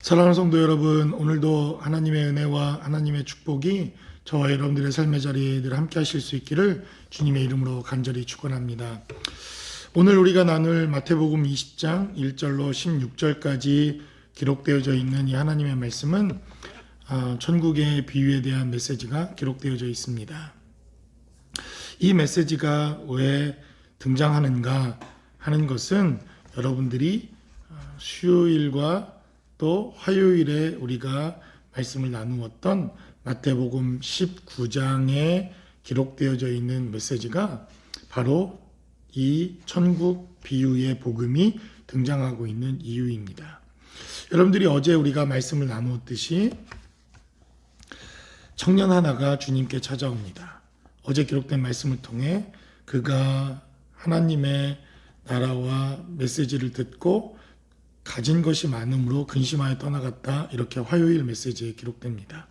사랑하는 성도 여러분, 오늘도 하나님의 은혜와 하나님의 축복이 저와 여러분들의 삶의 자리에 늘 함께 하실 수 있기를 주님의 이름으로 간절히 축원합니다. 오늘 우리가 나눌 마태복음 20장 1절로 16절까지 기록되어져 있는 이 하나님의 말씀은 천국의 비유에 대한 메시지가 기록되어져 있습니다. 이 메시지가 왜 등장하는가 하는 것은 여러분들이 수요일과 또 화요일에 우리가 말씀을 나누었던 마태복음 19장에 기록되어져 있는 메시지가 바로 이 천국 비유의 복음이 등장하고 있는 이유입니다. 여러분들이 어제 우리가 말씀을 나누었듯이 청년 하나가 주님께 찾아옵니다. 어제 기록된 말씀을 통해 그가 하나님의 나라와 메시지를 듣고 가진 것이 많음으로 근심하여 떠나갔다. 이렇게 화요일 메시지에 기록됩니다.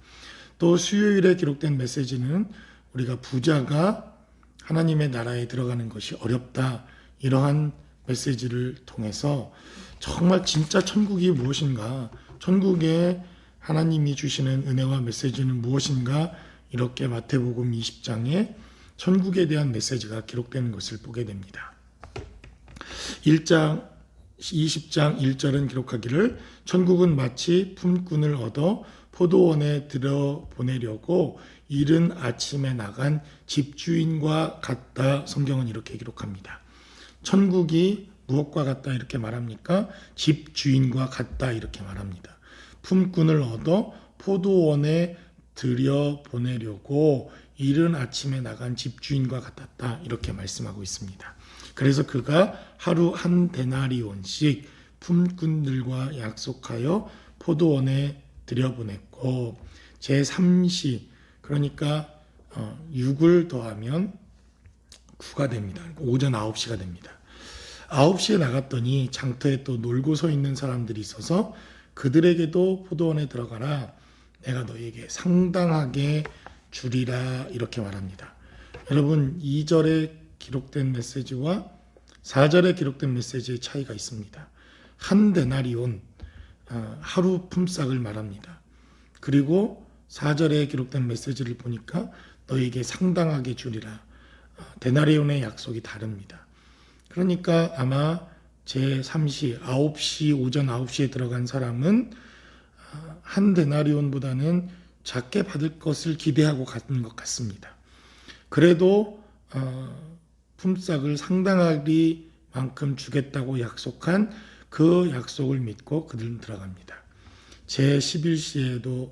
또 수요일에 기록된 메시지는 우리가 부자가 하나님의 나라에 들어가는 것이 어렵다. 이러한 메시지를 통해서 정말 진짜 천국이 무엇인가, 천국에 하나님이 주시는 은혜와 메시지는 무엇인가, 이렇게 마태복음 20장에 천국에 대한 메시지가 기록되는 것을 보게 됩니다. 20장 1절은 기록하기를 천국은 마치 품꾼을 얻어 포도원에 들여보내려고 이른 아침에 나간 집주인과 같다. 성경은 이렇게 기록합니다. 천국이 무엇과 같다 이렇게 말합니까? 집주인과 같다 이렇게 말합니다. 품꾼을 얻어 포도원에 들여보내려고 이른 아침에 나간 집주인과 같았다 이렇게 말씀하고 있습니다. 그래서 그가 하루 한 데나리온씩 품꾼들과 약속하여 포도원에 들여보냈고 제3시 그러니까 6을 더하면 9가 됩니다. 오전 9시가 됩니다. 9시에 나갔더니 장터에 또 놀고 서 있는 사람들이 있어서 그들에게도 포도원에 들어가라. 내가 너희에게 상당하게 주리라 이렇게 말합니다. 여러분 2절에 기록된 메시지와 4절에 기록된 메시지의 차이가 있습니다. 한 데나리온 하루 품삯을 말합니다. 그리고 4절에 기록된 메시지를 보니까 너에게 상당하게 주리라. 데나리온의 약속이 다릅니다. 그러니까 아마 제3시 9시 오전 9시에 들어간 사람은 한 데나리온보다는 작게 받을 것을 기대하고 갔던 것 같습니다. 그래도 품삯을 상당하리 만큼 주겠다고 약속한 그 약속을 믿고 그들은 들어갑니다. 제11시에도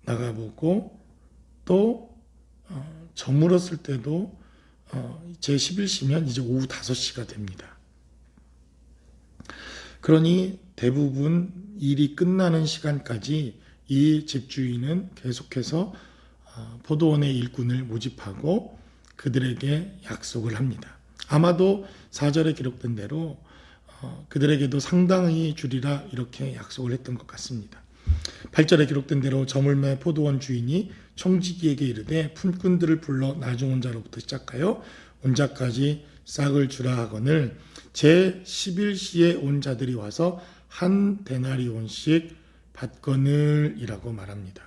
나가보고 또 저물었을 때도 제11시면 이제 오후 5시가 됩니다. 그러니 대부분 일이 끝나는 시간까지 이 집주인은 계속해서 포도원의 일꾼을 모집하고 그들에게 약속을 합니다. 아마도 4절에 기록된 대로 그들에게도 상당히 주리라 이렇게 약속을 했던 것 같습니다. 8절에 기록된 대로 저물매 포도원 주인이 청지기에게 이르되 품꾼들을 불러 나중 온 자로부터 시작하여 온 자까지 싹을 주라 하거늘 제11시에 온 자들이 와서 한 데나리온씩 받거늘 이라고 말합니다.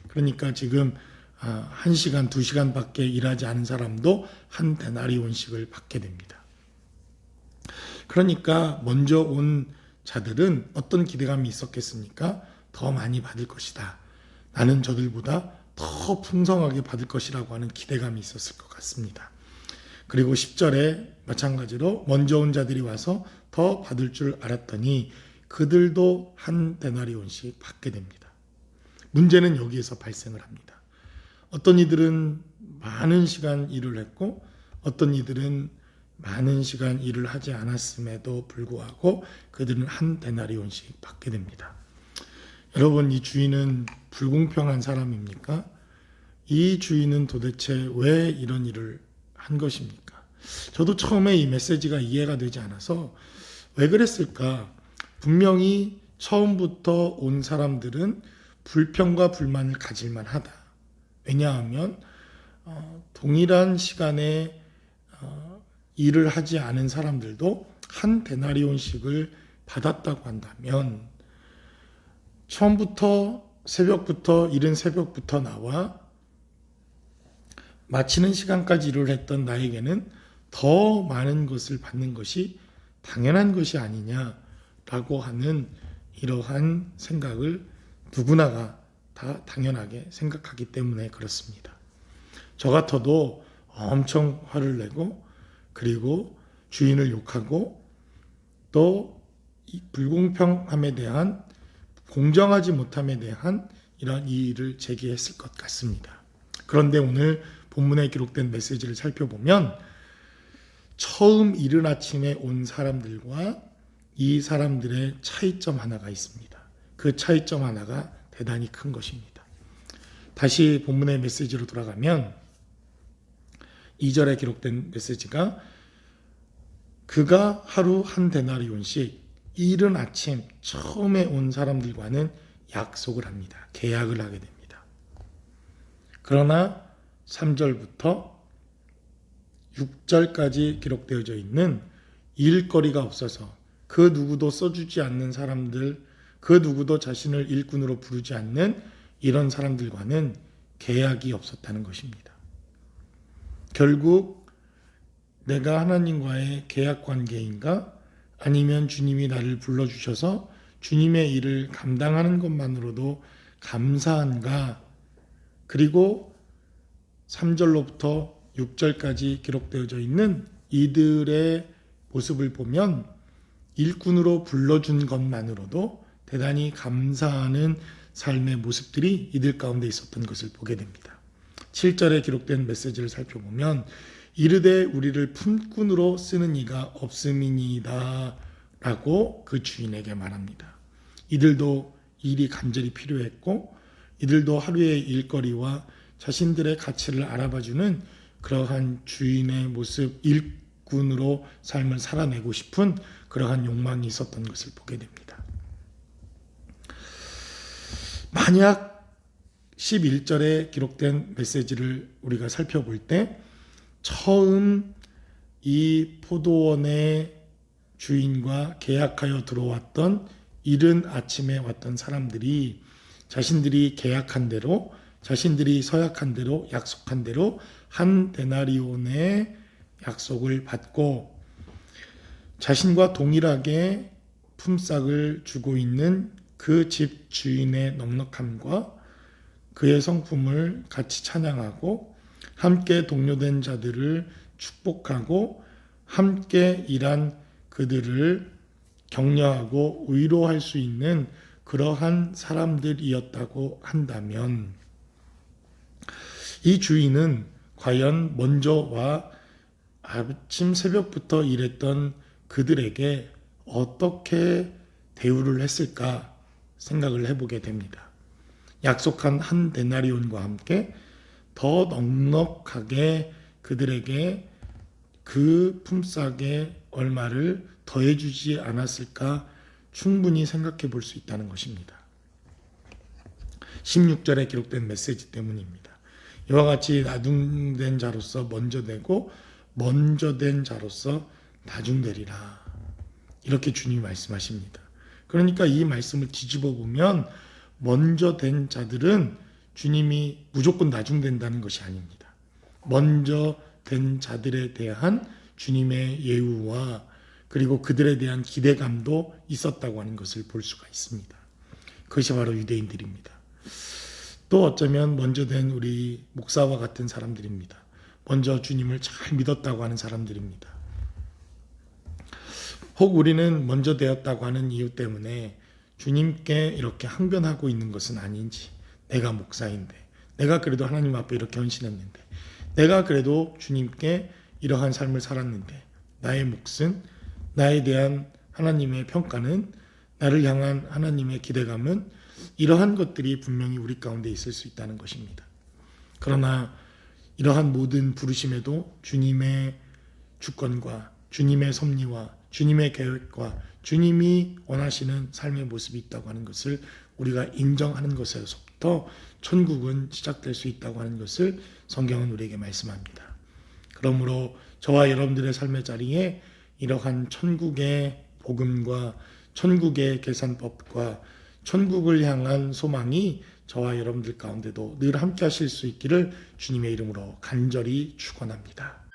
그러니까 지금 1시간, 2시간밖에 일하지 않은 사람도 한 데나리온씩을 받게 됩니다. 그러니까 먼저 온 자들은 어떤 기대감이 있었겠습니까? 더 많이 받을 것이다. 나는 저들보다 더 풍성하게 받을 것이라고 하는 기대감이 있었을 것 같습니다. 그리고 10절에 마찬가지로 먼저 온 자들이 와서 더 받을 줄 알았더니 그들도 한 데나리온씩 받게 됩니다. 문제는 여기에서 발생을 합니다. 어떤 이들은 많은 시간 일을 했고 어떤 이들은 많은 시간 일을 하지 않았음에도 불구하고 그들은 한 데나리온씩 받게 됩니다. 여러분 이 주인은 불공평한 사람입니까? 이 주인은 도대체 왜 이런 일을 한 것입니까? 저도 처음에 이 메시지가 이해가 되지 않아서 왜 그랬을까? 분명히 처음부터 온 사람들은 불평과 불만을 가질만 하다. 왜냐하면 동일한 시간에 일을 하지 않은 사람들도 한 데나리온씩을 받았다고 한다면 처음부터 새벽부터 이른 새벽부터 나와 마치는 시간까지 일을 했던 나에게는 더 많은 것을 받는 것이 당연한 것이 아니냐라고 하는 이러한 생각을 누구나가 다 당연하게 생각하기 때문에 그렇습니다. 저 같아도 엄청 화를 내고 그리고 주인을 욕하고 또 이 불공평함에 대한 공정하지 못함에 대한 이런 이의를 제기했을 것 같습니다. 그런데 오늘 본문에 기록된 메시지를 살펴보면 처음 이른 아침에 온 사람들과 이 사람들의 차이점 하나가 있습니다. 그 차이점 하나가 대단히 큰 것입니다. 다시 본문의 메시지로 돌아가면 2절에 기록된 메시지가 그가 하루 한 데나리온씩 이른 아침 처음에 온 사람들과는 약속을 합니다. 계약을 하게 됩니다. 그러나 3절부터 6절까지 기록되어져 있는 일거리가 없어서 그 누구도 써주지 않는 사람들, 그 누구도 자신을 일꾼으로 부르지 않는 이런 사람들과는 계약이 없었다는 것입니다. 결국 내가 하나님과의 계약 관계인가 아니면 주님이 나를 불러주셔서 주님의 일을 감당하는 것만으로도 감사한가, 그리고 3절로부터 6절까지 기록되어져 있는 이들의 모습을 보면 일꾼으로 불러준 것만으로도 대단히 감사하는 삶의 모습들이 이들 가운데 있었던 것을 보게 됩니다. 7절에 기록된 메시지를 살펴보면 이르되 우리를 품꾼으로 쓰는 이가 없음이니이다 라고 그 주인에게 말합니다. 이들도 일이 간절히 필요했고 이들도 하루의 일거리와 자신들의 가치를 알아봐주는 그러한 주인의 모습, 일꾼으로 삶을 살아내고 싶은 그러한 욕망이 있었던 것을 보게 됩니다. 만약 11절에 기록된 메시지를 우리가 살펴볼 때 처음 이 포도원의 주인과 계약하여 들어왔던 이른 아침에 왔던 사람들이 자신들이 계약한 대로, 자신들이 서약한 대로, 약속한 대로 한 데나리온의 약속을 받고 자신과 동일하게 품삯을 주고 있는 그 집 주인의 넉넉함과 그의 성품을 같이 찬양하고 함께 동료된 자들을 축복하고 함께 일한 그들을 격려하고 위로할 수 있는 그러한 사람들이었다고 한다면 이 주인은 과연 먼저 와 아침 새벽부터 일했던 그들에게 어떻게 대우를 했을까 생각을 해보게 됩니다. 약속한 한 데나리온과 함께 더 넉넉하게 그들에게 그 품삯의 얼마를 더해주지 않았을까 충분히 생각해 볼 수 있다는 것입니다. 16절에 기록된 메시지 때문입니다. 이와 같이 나중된 자로서 먼저 되고 먼저 된 자로서 나중되리라. 이렇게 주님이 말씀하십니다. 그러니까 이 말씀을 뒤집어 보면 먼저 된 자들은 주님이 무조건 나중된다는 것이 아닙니다. 먼저 된 자들에 대한 주님의 예우와 그리고 그들에 대한 기대감도 있었다고 하는 것을 볼 수가 있습니다. 그것이 바로 유대인들입니다. 또 어쩌면 먼저 된 우리 목사와 같은 사람들입니다. 먼저 주님을 잘 믿었다고 하는 사람들입니다. 혹 우리는 먼저 되었다고 하는 이유 때문에 주님께 이렇게 항변하고 있는 것은 아닌지, 내가 목사인데, 내가 그래도 하나님 앞에 이렇게 헌신했는데, 내가 그래도 주님께 이러한 삶을 살았는데, 나의 몫은, 나에 대한 하나님의 평가는, 나를 향한 하나님의 기대감은 이러한 것들이 분명히 우리 가운데 있을 수 있다는 것입니다. 그러나 이러한 모든 부르심에도 주님의 주권과 주님의 섭리와 주님의 계획과 주님이 원하시는 삶의 모습이 있다고 하는 것을 우리가 인정하는 것에서부터 천국은 시작될 수 있다고 하는 것을 성경은 우리에게 말씀합니다. 그러므로 저와 여러분들의 삶의 자리에 이러한 천국의 복음과 천국의 계산법과 천국을 향한 소망이 저와 여러분들 가운데도 늘 함께 하실 수 있기를 주님의 이름으로 간절히 축원합니다.